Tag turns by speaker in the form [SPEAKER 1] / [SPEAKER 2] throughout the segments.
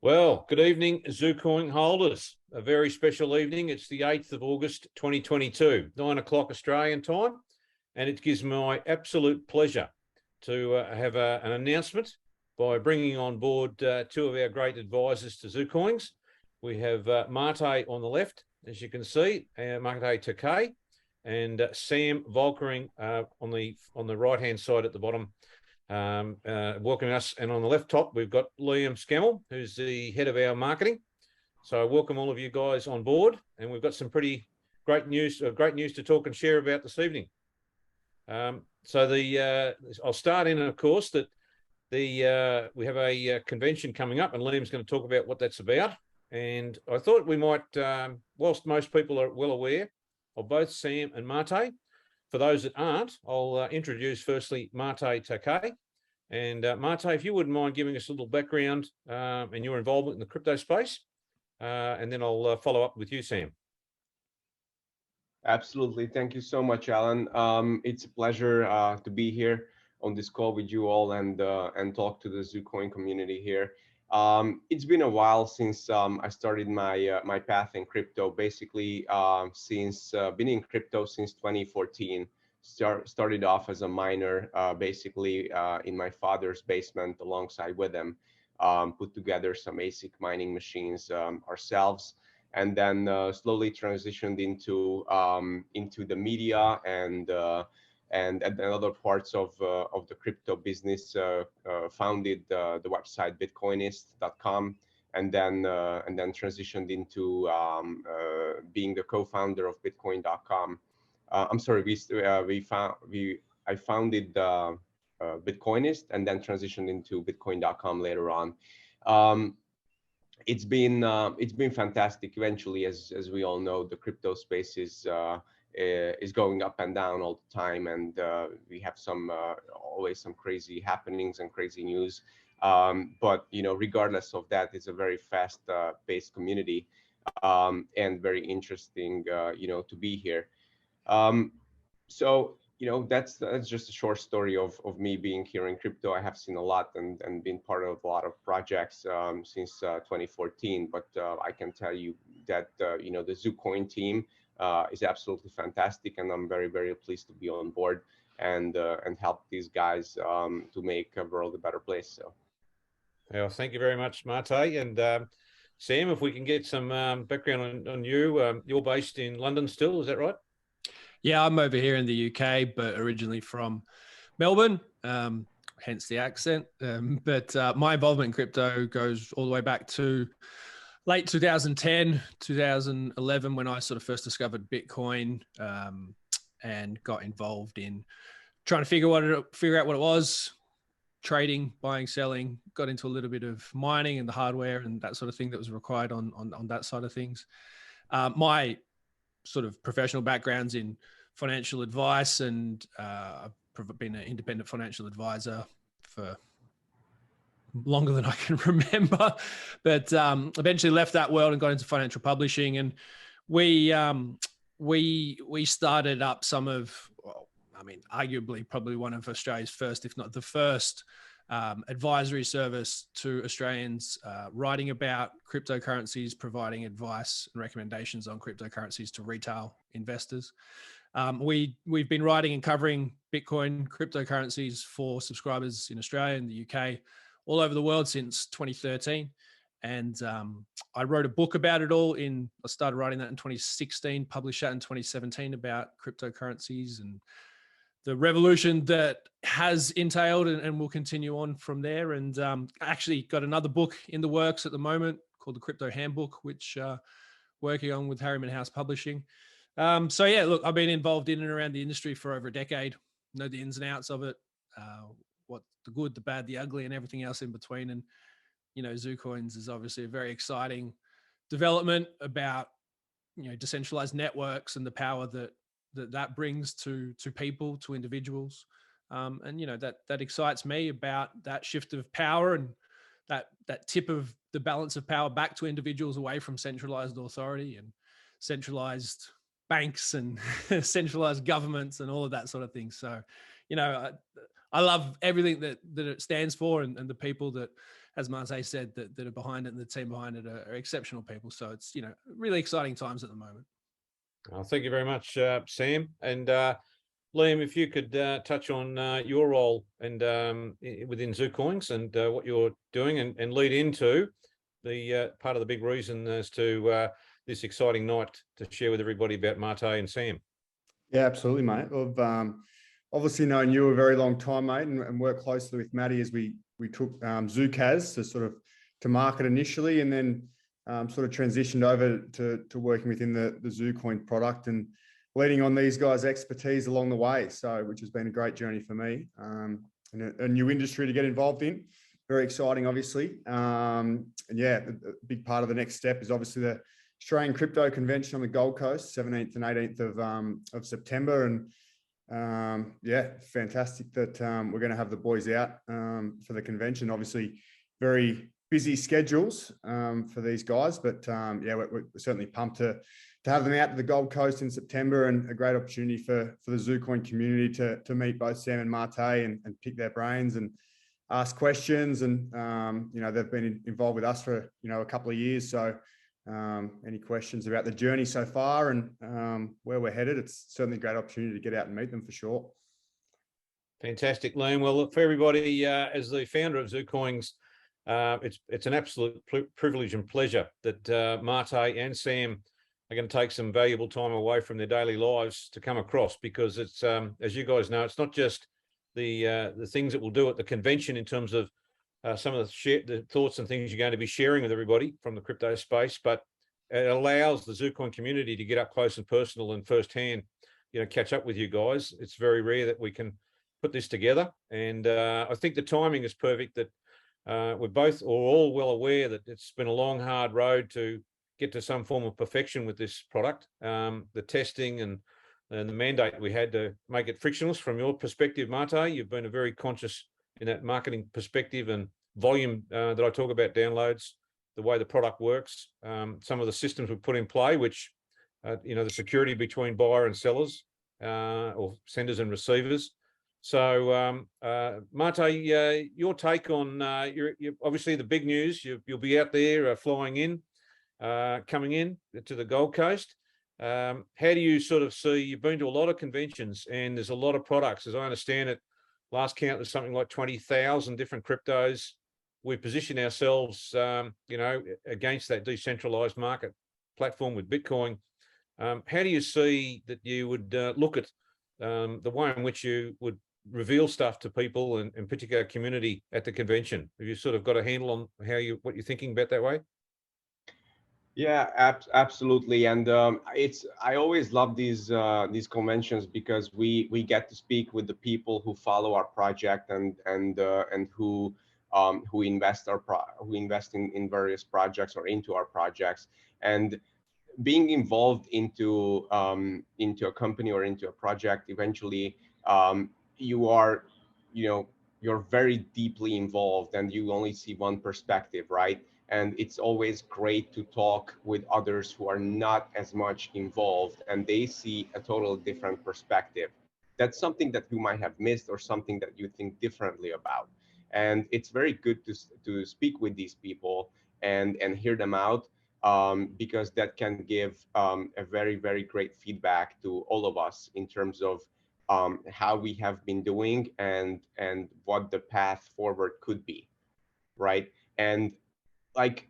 [SPEAKER 1] Well, good evening, Zucoin holders. A very special evening. It's the 8th of August, 2022, 9 o'clock Australian time. And it gives me my absolute pleasure to have an announcement by bringing on board two of our great advisors to Zucoins. We have Mate on the left, as you can see, Mate Takei, and Sam Volkering on the right-hand side at the bottom, welcoming us. And on the left top, we've got Liam Scammell, who's the head of our marketing. So welcome all of you guys on board. And we've got some pretty great news to talk and share about this evening. I'll start in, of course, that we have a convention coming up, and Liam's going to talk about what that's about. And I thought we might, whilst most people are well aware of both Sam and Mate, for those that aren't, I'll introduce firstly Mate Takei. And Mate, if you wouldn't mind giving us a little background and your involvement in the crypto space, and then I'll follow up with you, Sam.
[SPEAKER 2] Absolutely. Thank you so much, Alan. It's a pleasure to be here on this call with you all and talk to the Zucoin community here. It's been a while since I started my path in crypto. Basically, since been in crypto since 2014. Started off as a miner, basically in my father's basement alongside with him. Put together some ASIC mining machines ourselves, and then slowly transitioned into the media and other parts of the crypto business. Founded the website Bitcoinist.com, and then transitioned into being the co-founder of Bitcoin.com. I'm sorry, I founded Bitcoinist and then transitioned into Bitcoin.com later on. It's been fantastic. Eventually, as we all know, the crypto space is going up and down all the time, and we have always some crazy happenings and crazy news. But regardless of that, it's a very fast-paced community and very interesting, to be here. So that's just a short story of me being here in crypto. I have seen a lot and been part of a lot of projects since 2014. But I can tell you that the Zucoin team is absolutely fantastic, and I'm very, very pleased to be on board and help these guys to make the world a better place. So,
[SPEAKER 1] well, thank you very much, Mate. And Sam, if we can get some background on you, you're based in London still, is that right?
[SPEAKER 3] Yeah, I'm over here in the UK, but originally from Melbourne, hence the accent. But my involvement in crypto goes all the way back to late 2010, 2011, when I sort of first discovered Bitcoin and got involved in trying to figure out what it was, trading, buying, selling, got into a little bit of mining and the hardware and that sort of thing that was required on that side of things. My sort of professional backgrounds in financial advice, and I've been an independent financial advisor for longer than I can remember, but eventually left that world and got into financial publishing. And we started up some of, arguably probably one of Australia's first, if not the first, advisory service to Australians writing about cryptocurrencies, providing advice and recommendations on cryptocurrencies to retail investors. We've been writing and covering Bitcoin cryptocurrencies for subscribers in Australia and the UK, all over the world since 2013. And I wrote a book about it all I started writing that in 2016, published that in 2017 about cryptocurrencies and the revolution that has entailed and will continue on from there. And actually got another book in the works at the moment called The Crypto Handbook, which working on with Harriman House Publishing. So yeah, look, I've been involved in and around the industry for over a decade, know the ins and outs of it, what the good, the bad, the ugly, and everything else in between. And, Zucoins is obviously a very exciting development about, decentralized networks and the power that brings to people, to individuals. And that excites me about that shift of power and that tip of the balance of power back to individuals, away from centralized authority and centralized banks and centralized governments and all of that sort of thing. So, I love everything that it stands for, and the people that, as Mate said, that are behind it, and the team behind it are exceptional people. So it's, you know, really exciting times at the moment.
[SPEAKER 1] Thank you very much, Sam. And Liam, if you could touch on your role and within Zucoins and what you're doing, and lead into the part of the big reason as to this exciting night to share with everybody about Mate and Sam.
[SPEAKER 4] Yeah, absolutely, mate. I've obviously known you a very long time, mate, and worked closely with Matty as we took Zucaz to market initially, and then sort of transitioned over to working within the Zucoin product and leading on these guys' expertise along the way. So, which has been a great journey for me, and a new industry to get involved in. Very exciting, obviously. And yeah, a big part of the next step is obviously the Australian Crypto Convention on the Gold Coast, 17th and 18th of September. And yeah, fantastic that we're going to have the boys out for the convention. Obviously, very busy schedules for these guys, but yeah, we're certainly pumped to have them out to the Gold Coast in September, and a great opportunity for the Zucoin community to meet both Sam and Mate and pick their brains and ask questions. And you know, they've been involved with us for, you know, a couple of years. So any questions about the journey so far and where we're headed, it's certainly a great opportunity to get out and meet them for sure.
[SPEAKER 1] Fantastic, Liam. Well, look, for everybody, as the founder of Zucoins, it's an absolute privilege and pleasure that Mate and Sam are going to take some valuable time away from their daily lives to come across, because it's, as you guys know, it's not just the things that we'll do at the convention in terms of some of the thoughts and things you're going to be sharing with everybody from the crypto space, but it allows the Zucoin community to get up close and personal and firsthand, you know, catch up with you guys. It's very rare that we can put this together, and I think the timing is perfect. That we're both or all well aware that it's been a long, hard road to get to some form of perfection with this product. The testing and the mandate we had to make it frictionless. From your perspective, Mate, you've been a very conscious in that marketing perspective and volume that I talk about, downloads, the way the product works, some of the systems we put in play, which, you know, the security between buyer and sellers or senders and receivers. So, Mate, your take on, you're obviously the big news, you'll be out there flying in, coming in to the Gold Coast. How do you sort of see, you've been to a lot of conventions and there's a lot of products, as I understand it. Last count was something like 20,000 different cryptos. We position ourselves, you know, against that decentralized market platform with Bitcoin. How do you see that you would look at the way in which you would reveal stuff to people and in particular community at the convention? Have you sort of got a handle on what you're thinking about that way?
[SPEAKER 2] Yeah, absolutely. And I always love these conventions because we get to speak with the people who follow our project and who invest who invest in various projects or into our projects. And being involved into a company or into a project, eventually you're very deeply involved and you only see one perspective, right? And it's always great to talk with others who are not as much involved and they see a totally different perspective. That's something that you might have missed or something that you think differently about. And it's very good to speak with these people and hear them out, because that can give a very, very great feedback to all of us in terms of how we have been doing and what the path forward could be, right? And like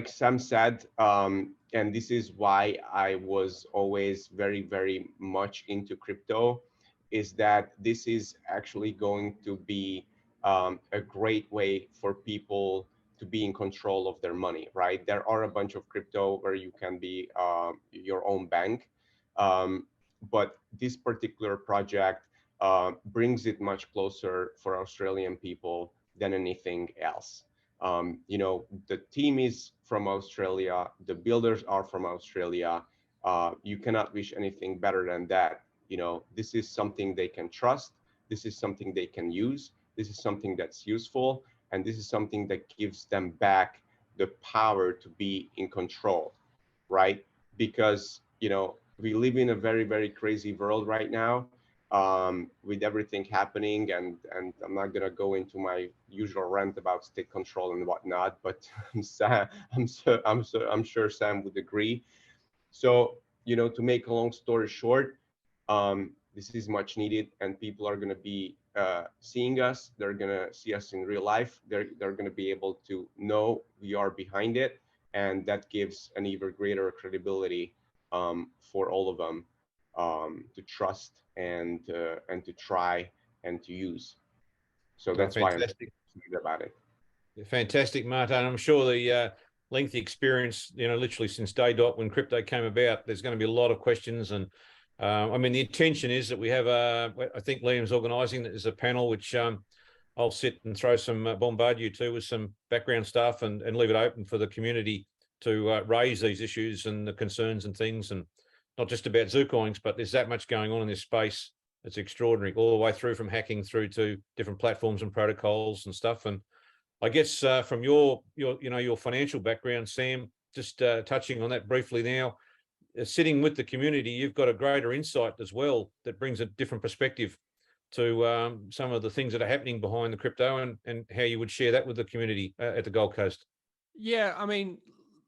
[SPEAKER 2] Sam said, and this is why I was always very, very much into crypto, is that this is actually going to be a great way for people to be in control of their money, right? There are a bunch of crypto where you can be your own bank, but this particular project brings it much closer for Australian people than anything else. You know, the team is from Australia, the builders are from Australia. You cannot wish anything better than that. You know, this is something they can trust. This is something they can use. This is something that's useful. And this is something that gives them back the power to be in control, right? Because, you know, we live in a very, very crazy world right now. with everything happening, and I'm not gonna go into my usual rant about state control and whatnot, but I'm sure Sam would agree. So, to make a long story short, this is much needed, and people are gonna be seeing us. They're gonna see us in real life. They're gonna be able to know we are behind it, and that gives an even greater credibility for all of them to trust and to try and to use. So that's why I'm excited about it.
[SPEAKER 1] Fantastic, Martin. I'm sure the lengthy experience, literally since day dot when crypto came about, there's going to be a lot of questions. And I mean, the intention is that we have I think Liam's organising that there's a panel which I'll sit and throw some bombard you to with some background stuff and leave it open for the community to raise these issues and the concerns and things, and not just about Zucoins, but there's that much going on in this space. It's extraordinary, all the way through from hacking through to different platforms and protocols and stuff. And I guess from your financial background, Sam, just touching on that briefly now, sitting with the community, you've got a greater insight as well that brings a different perspective to some of the things that are happening behind the crypto, and how you would share that with the community at the Gold Coast.
[SPEAKER 3] Yeah, I mean,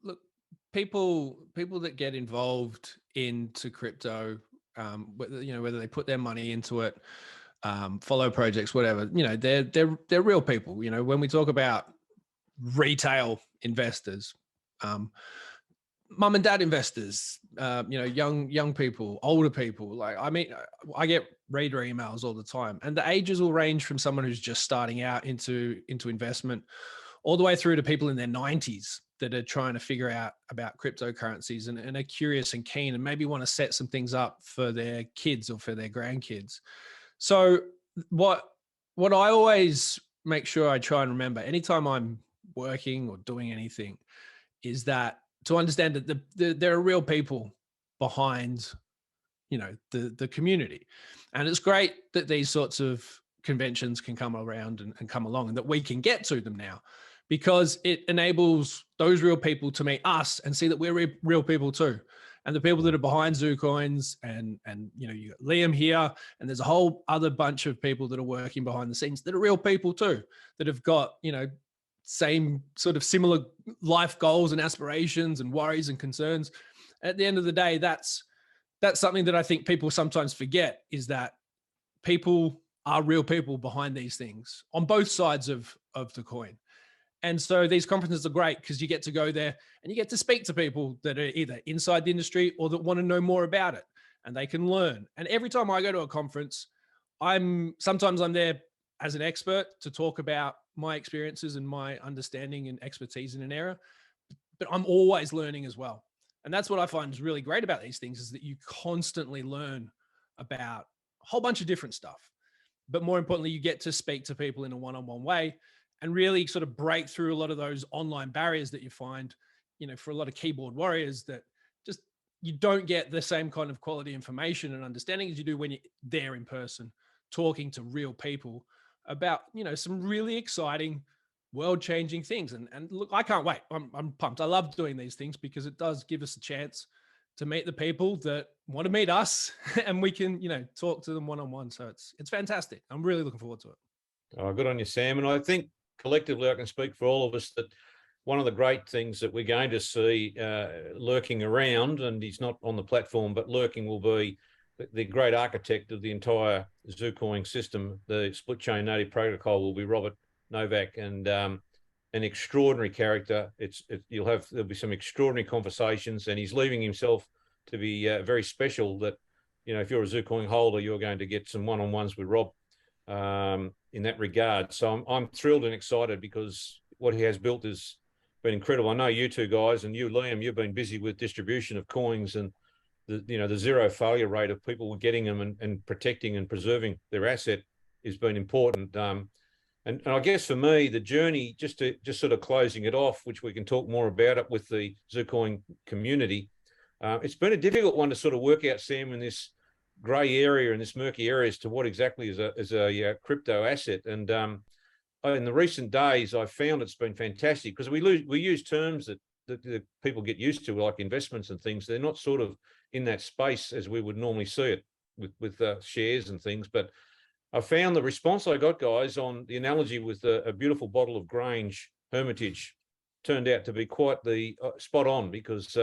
[SPEAKER 3] look, people that get involved into crypto, whether they put their money into it, follow projects, whatever, they're real people. When we talk about retail investors, mum and dad investors, young people, older people. Like, I mean, I get reader emails all the time, and the ages will range from someone who's just starting out into investment, all the way through to people in their 90s that are trying to figure out about cryptocurrencies and are curious and keen and maybe want to set some things up for their kids or for their grandkids. So what I always make sure I try and remember anytime I'm working or doing anything is that to understand that there are real people behind, the community. And it's great that these sorts of conventions can come around and come along, and that we can get to them now, because it enables those real people to meet us and see that we're real people too. And the people that are behind Zucoins, and you got Liam here, and there's a whole other bunch of people that are working behind the scenes that are real people too, that have got, same sort of similar life goals and aspirations and worries and concerns. At the end of the day, that's something that I think people sometimes forget, is that people are real people behind these things on both sides of the coin. And so these conferences are great because you get to go there and you get to speak to people that are either inside the industry or that want to know more about it, and they can learn. And every time I go to a conference, sometimes I'm there as an expert to talk about my experiences and my understanding and expertise in an area, but I'm always learning as well. And that's what I find is really great about these things, is that you constantly learn about a whole bunch of different stuff. But more importantly, you get to speak to people in a one-on-one way and really sort of break through a lot of those online barriers that you find, for a lot of keyboard warriors, that just, you don't get the same kind of quality information and understanding as you do when you're there in person, talking to real people about, some really exciting, world-changing things. And look, I can't wait. I'm pumped. I love doing these things because it does give us a chance to meet the people that want to meet us, and we can, talk to them one-on-one. So it's fantastic. I'm really looking forward to it.
[SPEAKER 1] Oh, good on you, Sam. And I think collectively, I can speak for all of us that one of the great things that we're going to see lurking around, and he's not on the platform, but lurking, will be the great architect of the entire Zucoin system. The split chain native protocol will be Robert Novak, and an extraordinary character. There'll be some extraordinary conversations, and he's leaving himself to be very special. That, if you're a Zucoin holder, you're going to get some one-on-ones with Rob in that regard. So I'm thrilled and excited, because what he has built has been incredible. I know you two guys, and you, Liam, you've been busy with distribution of coins, and the zero failure rate of people getting them and protecting and preserving their asset has been important. And I guess for me, the journey, just sort of closing it off, which we can talk more about it with the Zucoin community, it's been a difficult one to sort of work out, Sam, in this grey area, in this murky area, as to what exactly is a crypto asset. And in the recent days, I've found it's been fantastic, because we use terms that people get used to, like investments and things. They're not sort of in that space as we would normally see it. with shares and things. But I found the response I got, guys, on the analogy with a beautiful bottle of Grange Hermitage turned out to be quite the spot on, because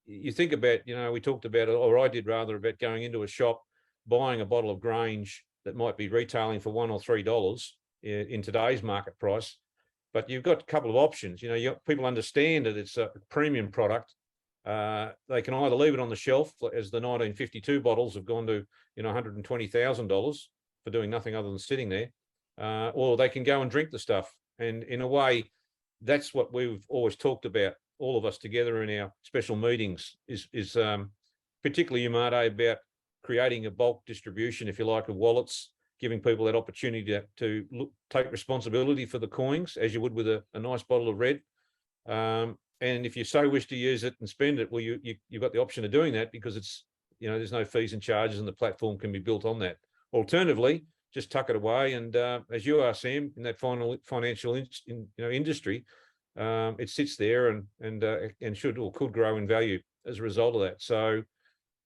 [SPEAKER 1] you think about, we talked about, or I did rather, about going into a shop, buying a bottle of Grange that might be retailing for $1 or $3 in today's market price. But you've got a couple of options. People understand that it's a premium product. They can either leave it on the shelf, as the 1952 bottles have gone to, $120,000 for doing nothing other than sitting there, or they can go and drink the stuff. And in a way, that's what we've always talked about, all of us together in our special meetings, is particularly you, Mate, about creating a bulk distribution, if you like, of wallets, giving people that opportunity to take responsibility for the coins, as you would with a nice bottle of red. And if you so wish to use it and spend it, well, you've got the option of doing that, because it's, there's no fees and charges, and the platform can be built on that. Alternatively, just tuck it away, and as you are, Sam, in that financial industry, it sits there and should or could grow in value as a result of that. So,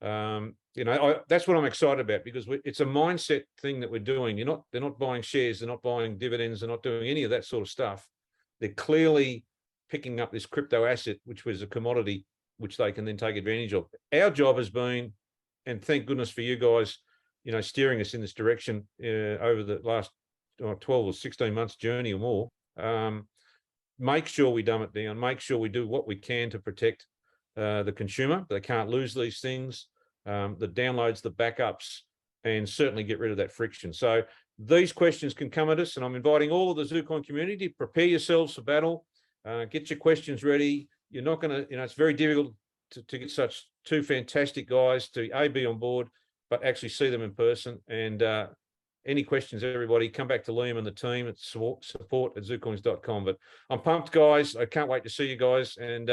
[SPEAKER 1] that's what I'm excited about, because it's a mindset thing that we're doing. They're not buying shares, they're not buying dividends, they're not doing any of that sort of stuff. They're clearly picking up this crypto asset, which was a commodity, which they can then take advantage of. Our job has been, and thank goodness for you guys, steering us in this direction over the last 12 or 16 months journey or more. Make sure we dumb it down, make sure we do what we can to protect the consumer. They can't lose these things, the downloads, the backups, and certainly get rid of that friction. So these questions can come at us, and I'm inviting all of the Zucoin community, prepare yourselves for battle, get your questions ready. You're not going to, it's very difficult to get such two fantastic guys to be on board, but actually see them in person. And any questions, everybody, come back to Liam and the team at support@zucoins.com. But I'm pumped, guys. I can't wait to see you guys, and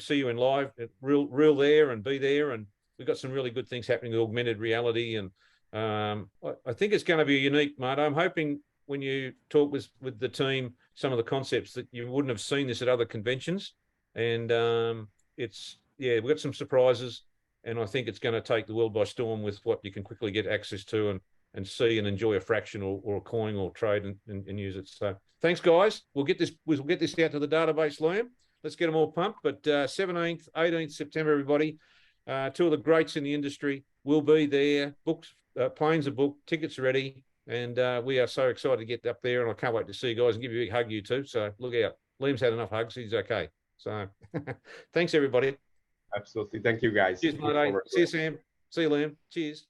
[SPEAKER 1] see you in live, real there, and be there. And we've got some really good things happening with augmented reality, and I think it's going to be unique, Mate. I'm hoping when you talk with the team, some of the concepts that you wouldn't have seen this at other conventions, and we've got some surprises, and I think it's going to take the world by storm with what you can quickly get access to and see and enjoy a fraction or a coin or trade and use it. So thanks, guys. We'll get this out to the database, Liam. Let's get them all pumped. But 17th, 18th September, everybody, two of the greats in the industry will be there. Books, planes are booked, tickets are ready, and we are so excited to get up there, and I can't wait to see you guys and give you a big hug, you too. So look out. Liam's had enough hugs. He's okay. So thanks, everybody.
[SPEAKER 2] Absolutely. Thank you, guys.
[SPEAKER 1] Cheers, mate. See you, Sam. See you, Liam. Cheers.